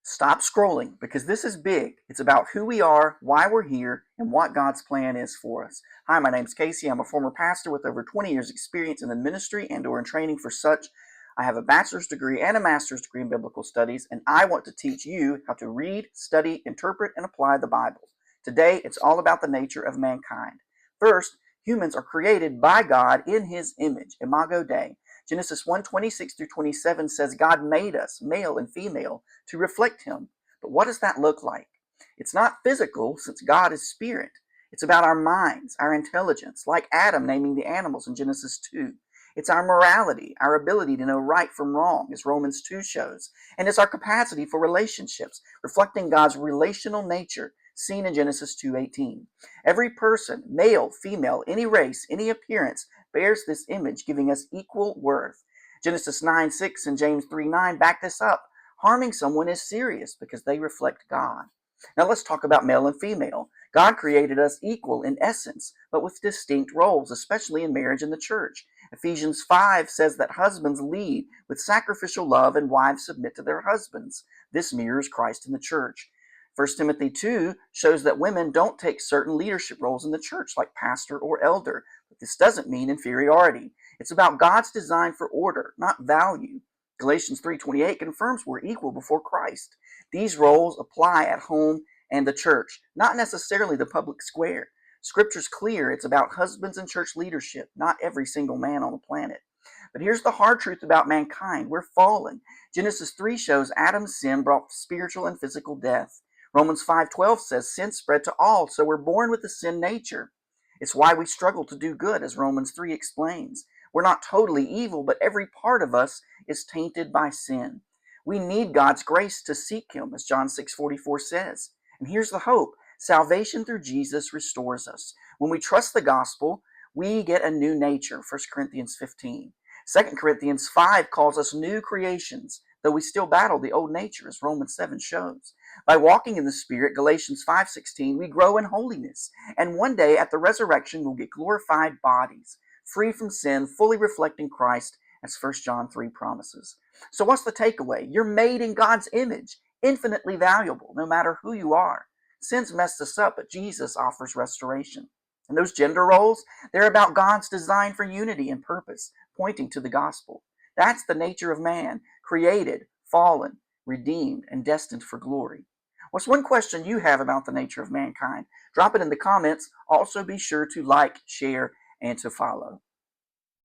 Stop scrolling because this is big. It's about who we are, why we're here, and what God's plan is for us. Hi, my name's Casey. I'm a former pastor with over 20 years experience in the ministry and or in training for such. I have a bachelor's degree and a master's degree in biblical studies, and I want to teach you how to read, study, interpret, and apply the Bible. Today, it's all about the nature of mankind. First, humans are created by God in His image, Imago Dei. Genesis 1:26 through 27 says God made us, male and female, to reflect Him. But what does that look like? It's not physical, since God is spirit. It's about our minds, our intelligence, like Adam naming the animals in Genesis 2. It's our morality, our ability to know right from wrong, as Romans 2 shows. And it's our capacity for relationships, reflecting God's relational nature, seen in Genesis 2:18. Every person, male, female, any race, any appearance, bears this image, giving us equal worth. Genesis 9:6 and James 3:9 back this up. Harming someone is serious because they reflect God. Now let's talk about male and female. God created us equal in essence, but with distinct roles, especially in marriage and the church. Ephesians 5 says that husbands lead with sacrificial love and wives submit to their husbands. This mirrors Christ in the church. 1 Timothy 2 shows that women don't take certain leadership roles in the church, like pastor or elder. But this doesn't mean inferiority. It's about God's design for order, not value. Galatians 3:28 confirms we're equal before Christ. These roles apply at home and the church, not necessarily the public square. Scripture's clear. It's about husbands and church leadership, not every single man on the planet. But here's the hard truth about mankind. We're fallen. Genesis 3 shows Adam's sin brought spiritual and physical death. Romans 5:12 says sin spread to all, so we're born with a sin nature. It's why we struggle to do good, as Romans 3 explains. We're not totally evil, but every part of us is tainted by sin. We need God's grace to seek Him, as John 6:44 says. And here's the hope. Salvation through Jesus restores us. When we trust the gospel, we get a new nature, 1 Corinthians 15. 2 Corinthians 5 calls us new creations, though we still battle the old nature, as Romans 7 shows. By walking in the Spirit, Galatians 5:16, we grow in holiness. And one day at the resurrection, we'll get glorified bodies, free from sin, fully reflecting Christ, as 1 John 3 promises. So what's the takeaway? You're made in God's image, infinitely valuable, no matter who you are. Sin's messed us up, but Jesus offers restoration. And those gender roles, they're about God's design for unity and purpose, pointing to the gospel. That's the nature of man, created, fallen, redeemed, and destined for glory. What's one question you have about the nature of mankind? Drop it in the comments. Also be sure to like, share, and to follow.